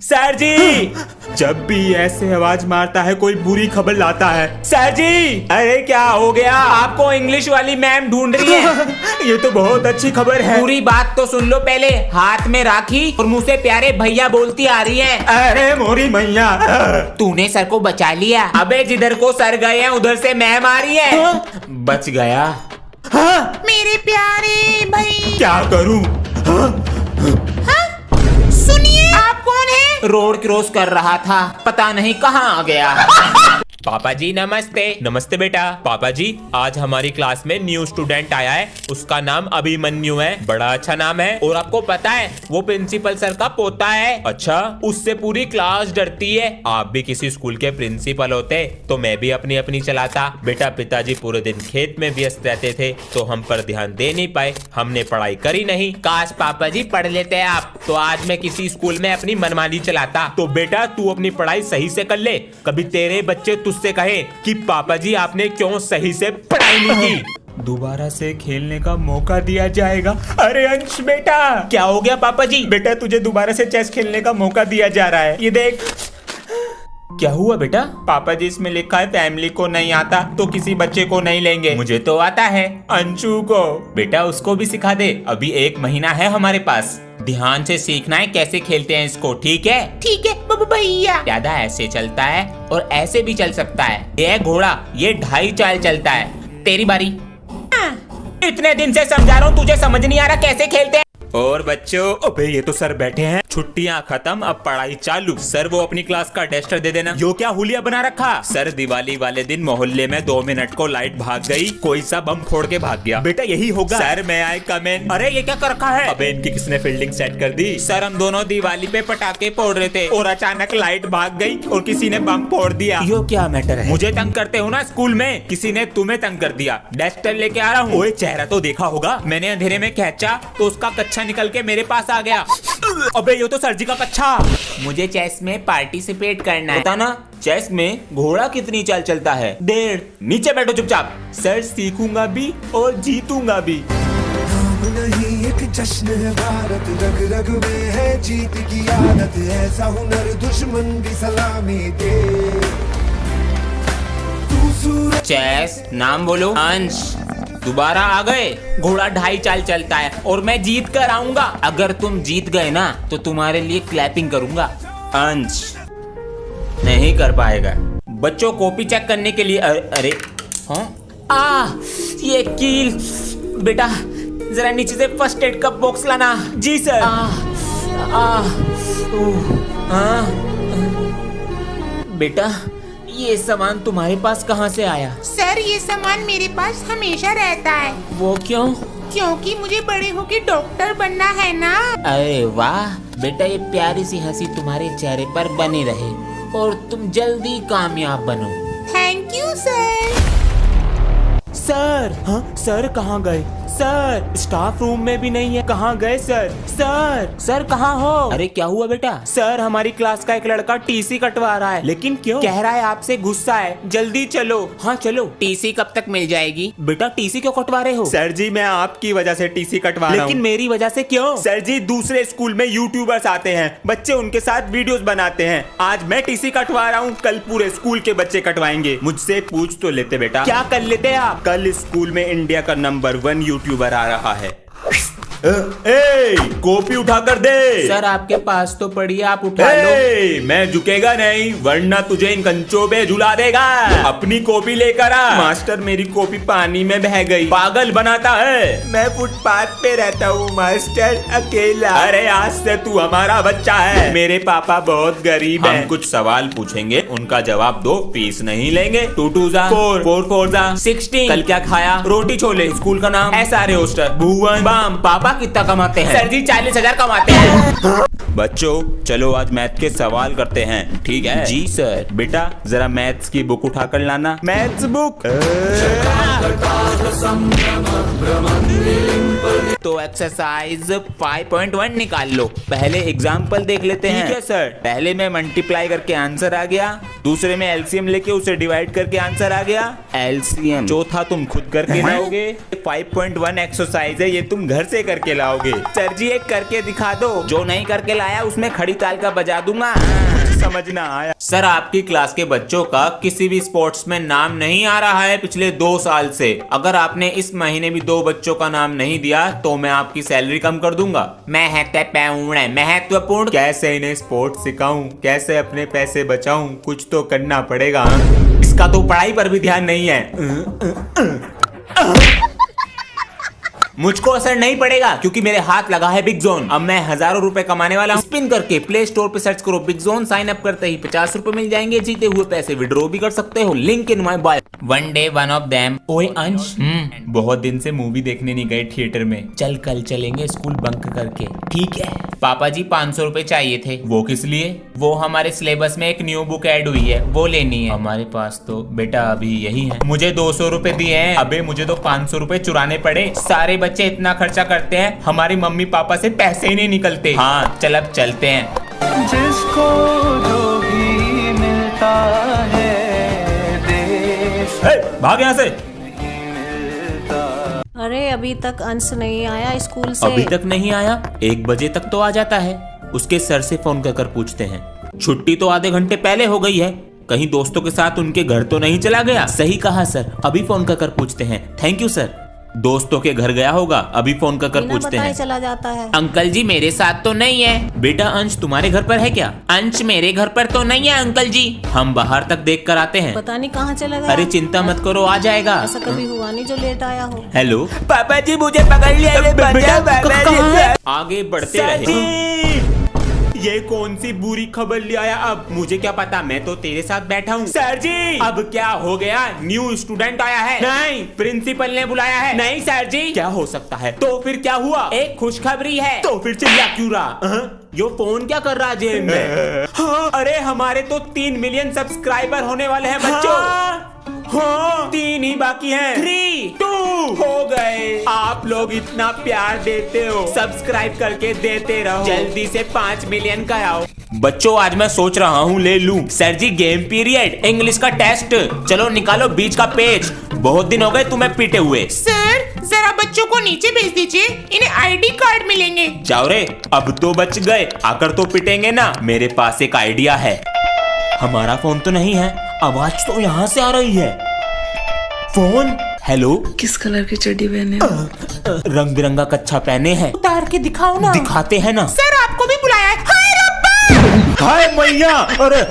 Sir जी, जब भी ऐसे आवाज मारता है कोई बुरी खबर लाता है। सर जी, अरे क्या हो गया? आपको इंग्लिश वाली मैम ढूंढ रही है। ये तो बहुत अच्छी खबर है। पूरी बात तो सुन लो पहले। हाथ में राखी और मुंह से प्यारे भैया बोलती आ रही है। अरे मोरी मैया, तूने सर को बचा लिया। अबे जिधर को सर गए हैं उधर से मैम आ रही है। बच गया। हाँ? मेरे प्यारे भाई। क्या करूं? सुनिए, आप कौन है? रोड क्रॉस कर रहा था, पता नहीं कहाँ आ गया। पापा जी नमस्ते। नमस्ते बेटा। पापा जी, आज हमारी क्लास में न्यू स्टूडेंट आया है। उसका नाम अभिमन्यु है। बड़ा अच्छा नाम है। और आपको पता है वो प्रिंसिपल सर का पोता है। अच्छा, उससे पूरी क्लास डरती है। आप भी किसी स्कूल के प्रिंसिपल होते तो मैं भी अपनी अपनी चलाता। बेटा, पिताजी पूरे दिन खेत में व्यस्त रहते थे तो हम पर ध्यान दे नहीं पाए। हमने पढ़ाई करी नहीं। काश पापा जी पढ़ लेते आप, तो आज मैं किसी स्कूल में अपनी मनमानी चलाता। तो बेटा, तू अपनी पढ़ाई सही से कर ले। कभी तेरे बच्चे तुझसे कहे कि पापा जी आपने क्यों सही से पढ़ाई नहीं की। दोबारा से खेलने का मौका दिया जाएगा। अरे अंश बेटा, क्या हो गया पापा जी? बेटा तुझे दोबारा से चेस खेलने का मौका दिया जा रहा है। ये देख। क्या हुआ बेटा? पापा जी, इसमें लिखा है फैमिली को नहीं आता तो किसी बच्चे को नहीं लेंगे। मुझे तो आता है। अंशु को। बेटा उसको भी सिखा दे, अभी 1 महीना है हमारे पास। ध्यान से सीखना है कैसे खेलते हैं इसको, ठीक है? ठीक है बाबू भैया। ज्यादा ऐसे चलता है और ऐसे भी चल सकता है। ये घोड़ा ये 2.5 चाल चलता है। तेरी बारी। इतने दिन से समझा रहा हूँ, तुझे समझ नहीं आ रहा कैसे खेलते हैं? और बच्चों, अबे ये तो सर बैठे हैं। छुट्टियां खत्म, अब पढ़ाई चालू। सर वो अपनी क्लास का टेस्टर दे देना। यो क्या हुलिया बना रखा? सर दिवाली वाले दिन मोहल्ले में 2 मिनट को लाइट भाग गई, कोई सा बम फोड़ के भाग गया। बेटा यही होगा। सर मैं आए कम इन। अरे ये क्या कर रखा है? अबे इनकी किसने फील्डिंग सेट कर दी? सर हम दोनों दिवाली पे पटाखे फोड़ रहे थे और अचानक लाइट भाग गई और किसी ने बम फोड़ दिया। यो क्या मैटर है? मुझे तंग करते हो ना स्कूल में, किसी ने तुम्हें तंग कर दिया। डस्टर लेके आ रहा हूँ। ओए चेहरा तो देखा होगा। मैंने अंधेरे में खींचा तो उसका कच्छा निकल के मेरे पास आ गया। अबे ये तो सर जी का कच्छा। मुझे चेस में पार्टिसिपेट करना है। पता ना चेस में घोड़ा कितनी चाल चलता है? 1.5। नीचे बैठो चुपचाप। सर सीखूंगा भी और जीतूंगा भी। नहीं एक जश्न है भारत, रग रग में है जीत की आदत। ऐसा हुनर दुश्मन भी सलामी दे। तू सूरज। चेस नाम बोलो। अंश दोबारा आ गए। घोड़ा 2.5 चाल चलता है और मैं जीत कर आऊंगा। अगर तुम जीत गए ना तो तुम्हारे लिए क्लैपिंग करूंगा। अंश नहीं कर पाएगा। बच्चों कॉपी चेक करने के लिए अरे हाँ, ये कील। बेटा जरा नीचे से फर्स्ट एड का बॉक्स लाना। जी सर। बेटा ये सामान तुम्हारे पास कहाँ से आया? सर ये सामान मेरे पास हमेशा रहता है। वो क्यों? क्योंकि मुझे बड़े होके डॉक्टर बनना है ना। अरे वाह बेटा, ये प्यारी सी हंसी तुम्हारे चेहरे पर बनी रहे और तुम जल्दी कामयाब बनो। Thank you sir. सर। हाँ सर कहाँ गए? सर स्टाफ रूम में भी नहीं है। कहाँ गए सर? सर कहाँ हो? अरे क्या हुआ बेटा? सर हमारी क्लास का एक लड़का टीसी कटवा रहा है। लेकिन क्यों? कह रहा है आपसे गुस्सा है, जल्दी चलो। हाँ चलो। टीसी कब तक मिल जाएगी? बेटा टीसी क्यों कटवा रहे हो? सर जी मैं आपकी वजह से टीसी कटवा रहा हूँ। लेकिन मेरी वजह से क्यों? सर जी दूसरे स्कूल में यूट्यूबर्स आते हैं, बच्चे उनके साथ वीडियोस बनाते हैं। आज मैं टीसी कटवा रहा हूँ, कल पूरे स्कूल के बच्चे कटवाएंगे। मुझसे पूछ तो लेते बेटा। क्या कर लेते आप? कल स्कूल में इंडिया का नंबर 1 यूट्यूबर आ रहा है। कॉपी उठा कर दे। सर आपके पास तो पड़ी है, आप उठा लो। मैं झुकेगा नहीं वरना तुझे इन कंचों पे झुला देगा। अपनी कॉपी लेकर आ। मास्टर मेरी कॉपी पानी में बह गई। पागल बनाता है। मैं फुटपाथ पे रहता हूँ मास्टर, अकेला। अरे आज से तू हमारा बच्चा है। मेरे पापा बहुत गरीब हैं। हम कुछ सवाल पूछेंगे, उनका जवाब दो, फीस नहीं लेंगे। 2 2 जा 4 4 4 जा 16। कल क्या खाया? रोटी छोले। स्कूल का नाम? SRA hostel. भुवन बाम। पापा कितना कमाते हैं? सर जी 40,000 कमाते हैं। बच्चों चलो आज मैथ के सवाल करते हैं, ठीक है? जी सर। बेटा जरा मैथ्स की बुक उठा कर लाना। Maths book. तो एक्सरसाइज 5.1 निकाल लो। पहले एग्जाम्पल देख लेते हैं। ठीक है सर। पहले में मल्टीप्लाई करके आंसर आ गया, दूसरे में एलसीएम लेके उसे डिवाइड करके आंसर आ गया। एलसीएम चौथा तुम खुद करके लाओगे। 5.1 एक्सरसाइज है, ये तुम घर से करके करके लाओगे? सर जी एक करके दिखा दो, जो नहीं करके लाया उसमें खड़ी ताल का बजा दूंगा। समझ ना आया। सर आपकी क्लास के बच्चों का किसी भी स्पोर्ट्स में नाम नहीं आ रहा है पिछले 2 साल से। अगर आपने इस महीने भी 2 बच्चों का नाम नहीं दिया तो मैं आपकी सैलरी कम कर दूंगा। महत्वपूर्ण। कैसे इन्हें स्पोर्ट्स सिखाऊं, कैसे अपने पैसे बचाऊं, कुछ तो करना पड़ेगा। इसका तो पढ़ाई पर भी ध्यान नहीं है। मुझको असर नहीं पड़ेगा क्योंकि मेरे हाथ लगा है बिग जोन। अब मैं हजारों रुपए कमाने वाला हूँ। स्पिन करके प्ले स्टोर पे सर्च करो बिग जोन, साइन अप करते ही 50 रुपए मिल जाएंगे। जीते हुए पैसे विड्रॉ भी कर सकते हो, link in my bio. One day one of them. ओए अंश, बहुत दिन से मूवी देखने नहीं गए थिएटर में। चल कल चलेंगे स्कूल बंक करके, ठीक है? पापा जी 500 रुपए चाहिए थे। वो किस लिए? वो हमारे सिलेबस में एक न्यू बुक ऐड हुई है, वो लेनी है। हमारे पास तो बेटा अभी यही है। मुझे 200 रुपए दिए हैं। अबे मुझे तो 500 रुपए चुराने पड़े। सारे बच्चे इतना खर्चा करते हैं, हमारी मम्मी पापा से पैसे ही नहीं निकलते। हाँ चल अब चलते हैं। जिसको जो भी मिलता है देश भाग यहाँ से। अरे अभी तक अंश नहीं आया स्कूल से। अभी तक नहीं आया? 1 बजे तक तो आ जाता है। उसके सर से फोन कर पूछते हैं। छुट्टी तो आधे घंटे पहले हो गई है, कहीं दोस्तों के साथ उनके घर तो नहीं चला गया? सही कहा सर, अभी फोन कर पूछते हैं। Thank you sir. दोस्तों के घर गया होगा, अभी फोन कर बिना पूछते बताए हैं। चला जाता है। अंकल जी मेरे साथ तो नहीं है। बेटा अंश तुम्हारे घर पर है क्या? अंश मेरे घर पर तो नहीं है अंकल जी, हम बाहर तक देख कर आते हैं। पता नहीं कहाँ चला गया। अरे चिंता मत करो, आ जाएगा। ऐसा कभी हुआ नहीं जो लेट आया हो। हेलो पापा जी मुझे पकड़ लिया। आगे बढ़ते रहे। ये कौन सी बुरी खबर ले आया? अब मुझे क्या पता, मैं तो तेरे साथ बैठा हूँ। सर जी अब क्या हो गया? न्यू स्टूडेंट आया है? नहीं, प्रिंसिपल ने बुलाया है? नहीं सर जी। क्या हो सकता है? तो फिर क्या हुआ? एक खुशखबरी है। तो फिर चिल्ला क्यों रहा? यो फोन क्या कर रहा है जेब में? हाँ, अरे हमारे तो 3 मिलियन सब्सक्राइबर होने वाले हैं बच्चों। हाँ, 3 ही बाकी हैं। 3, 2 हो गए। आप लोग इतना प्यार देते हो, सब्सक्राइब करके देते रहो। जल्दी से 5 मिलियन कराओ। बच्चों आज मैं सोच रहा हूँ ले लूं। सर जी गेम पीरियड, इंग्लिश का टेस्ट, चलो निकालो बीच का पेज। बहुत दिन हो गए तुम्हें पीटे हुए। सर जरा बच्चों को नीचे भेज दीजिए, इन्हें आईडी कार्ड मिलेंगे। जाओ रे, अब तो बच गए, आकर तो पिटेंगे ना। मेरे पास एक आइडिया है। हमारा फोन तो नहीं है, आवाज तो यहाँ से आ रही है। फोन। हेलो, किस कलर की चड्डी पहने हो? रंग बिरंगा कच्छा पहने हैं। उतार के दिखाओ ना। दिखाते हैं ना। सर आपको भी बुलाया है। हाय रब्बा! हाय मैया! अरे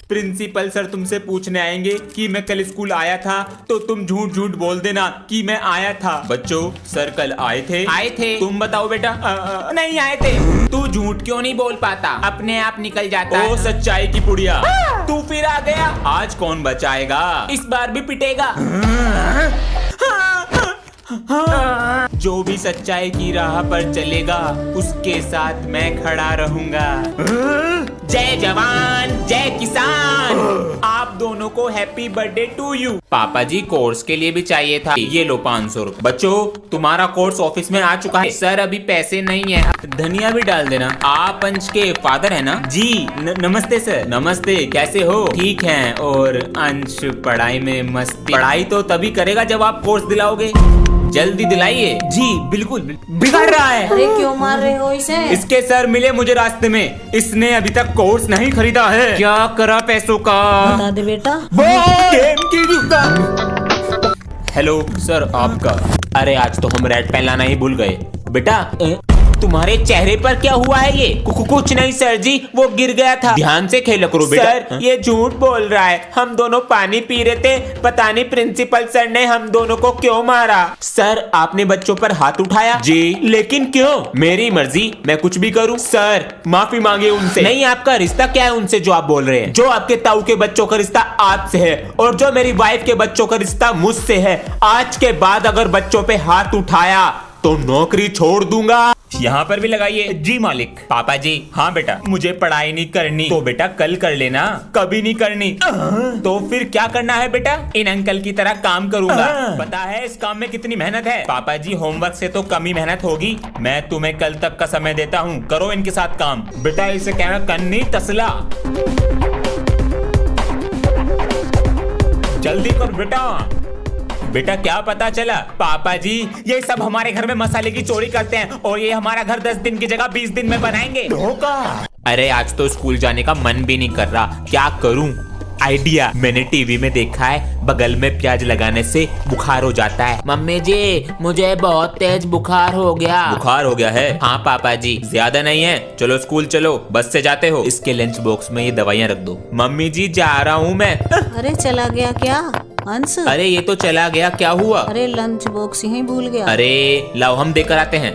प्रिंसिपल सर तुमसे पूछने आएंगे कि मैं कल स्कूल आया था, तो तुम झूठ झूठ बोल देना कि मैं आया था। बच्चों सर कल आए थे। आए थे। तुम बताओ बेटा। नहीं आए थे। तू झूठ क्यों नहीं बोल पाता? अपने आप निकल जाता ओ है। सच्चाई की पुड़िया, तू फिर आ गया। आज कौन बचाएगा? इस बार भी पिटेगा। जो भी सच्चाई की राह पर चलेगा उसके साथ मैं खड़ा रहूंगा। जय जवान जय किसान। आप दोनों को हैप्पी बर्थडे टू यू। पापा जी कोर्स के लिए भी चाहिए था, ये लो 500 रुपए। बच्चों तुम्हारा कोर्स ऑफिस में आ चुका है। सर अभी पैसे नहीं है, धनिया भी डाल देना। आप अंश के फादर है ना? जी नमस्ते सर। नमस्ते, कैसे हो? ठीक है। और अंश पढ़ाई में मस्ती? पढ़ाई तो तभी करेगा जब आप कोर्स दिलाओगे। जल्दी दिलाइए। जी बिल्कुल। बिगड़ रहा है। अरे क्यों मार रहे हो इसे? इसके सर मिले मुझे रास्ते में, इसने अभी तक कोर्स नहीं खरीदा है। क्या करा पैसों का? बता दे बेटा। गेम की दुकान। हेलो सर आपका। अरे आज तो हम रेड पेन लाना ही भूल गए। बेटा तुम्हारे चेहरे पर क्या हुआ है? ये कुछ नहीं सर जी, वो गिर गया था। ध्यान से खेला करो बेटा। सर ये झूठ बोल रहा है, हम दोनों पानी पी रहे थे, पता नहीं प्रिंसिपल सर ने हम दोनों को क्यों मारा। सर आपने बच्चों पर हाथ उठाया? जी। लेकिन क्यों? मेरी मर्जी, मैं कुछ भी करूं। सर माफी मांगे उनसे। नहीं, आपका रिश्ता क्या है उनसे जो आप बोल रहे हैं? जो आपके ताऊ के बच्चों का रिश्ता आपसे है और जो मेरी वाइफ के बच्चों का रिश्ता मुझसे है। आज के बाद अगर बच्चों पे हाथ उठाया तो नौकरी छोड़ दूंगा। यहाँ पर भी लगाइए। जी मालिक। पापा जी। हाँ बेटा, मुझे पढ़ाई नहीं करनी तो बेटा कल कर लेना, कभी नहीं करनी। तो फिर क्या करना है बेटा? इन अंकल की तरह काम करूंगा। पता है इस काम में कितनी मेहनत है? पापा जी होमवर्क से तो कम ही मेहनत होगी। मैं तुम्हें कल तक का समय देता हूँ, करो इनके साथ काम। बेटा इसे कहना कन्नी तसला। जल्दी कर बेटा। बेटा क्या पता चला? पापा जी ये सब हमारे घर में मसाले की चोरी करते हैं और ये हमारा घर 10 दिन की जगह 20 दिन में बनाएंगे। धोखा। अरे आज तो स्कूल जाने का मन भी नहीं कर रहा, क्या करूं? आइडिया, मैंने टीवी में देखा है बगल में प्याज लगाने से बुखार हो जाता है। मम्मी जी मुझे बहुत तेज बुखार हो गया। बुखार हो गया है? हाँ पापा जी। ज्यादा नहीं है, चलो स्कूल चलो, बस से जाते हो। इसके लंच बॉक्स में ये दवाइयाँ रख दो। मम्मी जी जा रहा हूँ मैं। अरे चला गया क्या अंश? अरे ये तो चला गया, क्या हुआ? अरे लंच बॉक्स यहीं भूल गया। अरे लाओ हम देकर आते हैं।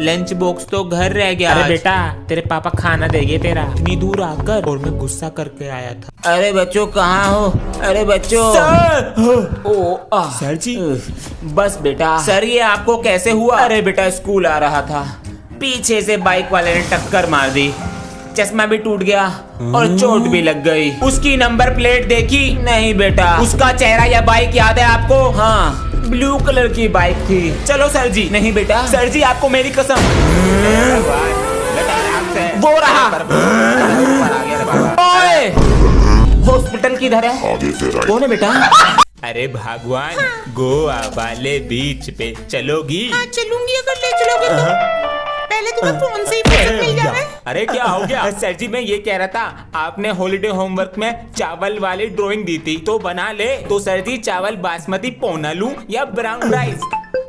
लंच बॉक्स तो घर रह गया। अरे बेटा तेरे पापा खाना देंगे तेरा, इतनी दूर आकर, और मैं गुस्सा करके आया था। अरे बच्चों कहाँ हो? अरे बच्चों। सर जी। बस बेटा। सर ये आपको कैसे हुआ? अरे बेटा स्कूल आ रहा था, पीछे से बाइक वाले ने टक्कर मार दी, चश्मा भी टूट गया और चोट भी लग गई। उसकी नंबर प्लेट देखी? नहीं बेटा। उसका चेहरा या बाइक याद है आपको? हाँ ब्लू कलर की बाइक थी। चलो सर जी। नहीं बेटा। सर जी आपको मेरी कसम। वो रहा। ओए हॉस्पिटल किधर है? कौन है बेटा? अरे भगवान, गोवा वाले बीच पे चलोगी? हाँ चलूंगी अगर ले चलोगे तो। पहले तुम्हें फोन से ही फुर्सत मिल जाए। अरे क्या हो गया? सर जी मैं ये कह रहा था, आपने हॉलीडे होमवर्क में चावल वाली ड्राइंग दी थी तो बना ले। तो सर जी चावल बासमती पौना लूं या ब्राउन राइस?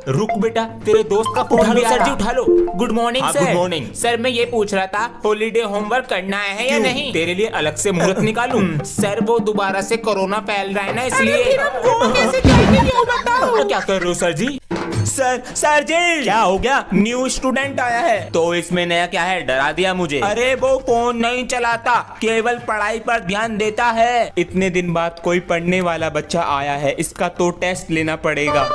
रुक बेटा, तेरे दोस्त का फोन भी आ रहा। सर जी उठा लो। गुड मॉर्निंग हाँ, सर। Good morning. सर मैं ये पूछ रहा था हॉलीडे होमवर्क करना है या नहीं? तेरे लिए अलग से मुहूर्त निकालूं? सर वो दोबारा से कोरोना फैल रहा है ना, इसलिए। फिर हम गोवा कैसे जाएंगे ये बताओ। क्या कर रहे हो सर जी? सर जी क्या हो गया? न्यू स्टूडेंट आया है। तो इसमें नया क्या है? डरा दिया मुझे। अरे वो फोन नहीं चलाता, केवल पढ़ाई पर ध्यान देता है। इतने दिन बाद कोई पढ़ने वाला बच्चा आया है, इसका तो टेस्ट लेना पड़ेगा।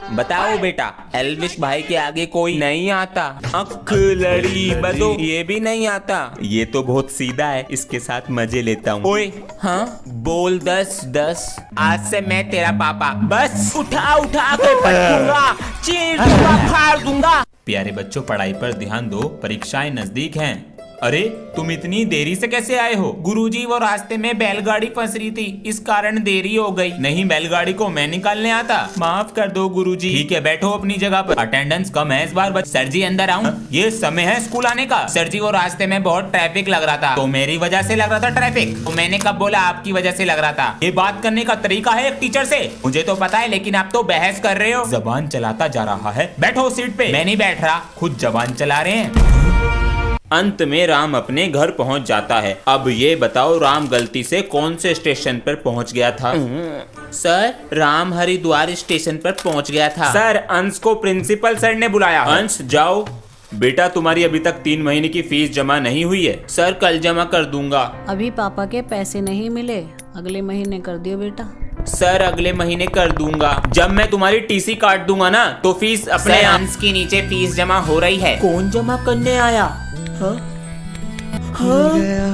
बताओ बेटा, एल्विश भाई के आगे कोई नहीं आता। अख लड़ी बदो, ये भी नहीं आता। ये तो बहुत सीधा है, इसके साथ मजे लेता हूँ। ओए हाँ बोल 10 आज से मैं तेरा पापा। बस उठा के पटकूंगा, चीर दूंगा, फाड़ दूंगा। प्यारे बच्चों पढ़ाई पर ध्यान दो, परीक्षाएं नजदीक हैं। अरे तुम इतनी देरी से कैसे आए हो? गुरुजी वो रास्ते में बैलगाड़ी फंस रही थी, इस कारण देरी हो गई। नहीं बैलगाड़ी को मैं निकालने आता। माफ कर दो गुरुजी। ठीक है बैठो अपनी जगह पर। अटेंडेंस कम है इस बार। सर जी अंदर आऊं? ये समय है स्कूल आने का। सर जी वो रास्ते में बहुत ट्रैफिक लग रहा था। तो मेरी वजह से लग रहा था ट्रैफिक? तो मैंने कब बोला आपकी वजह से लग रहा था? ये बात करने का तरीका है एक टीचर से। मुझे तो पता है, लेकिन आप तो बहस कर रहे हो। जबान चलाता जा रहा है। बैठो सीट पे। मैं नहीं बैठ रहा। खुद जबान चला रहे हैं। अंत में राम अपने घर पहुंच जाता है। अब ये बताओ राम गलती से कौन से स्टेशन पर पहुंच गया था? सर राम हरिद्वार स्टेशन पर पहुंच गया था। सर अंश को प्रिंसिपल सर ने बुलाया। अंश जाओ। बेटा तुम्हारी अभी तक 3 महीने की फीस जमा नहीं हुई है। सर कल जमा कर दूंगा। अभी पापा के पैसे नहीं मिले, अगले महीने कर दियो बेटा। सर अगले महीने कर दूंगा। जब मैं तुम्हारी टीसी काट दूंगा ना तो फीस अपने सर अंश के नीचे फीस जमा हो रही है। कौन जमा करने आया? गया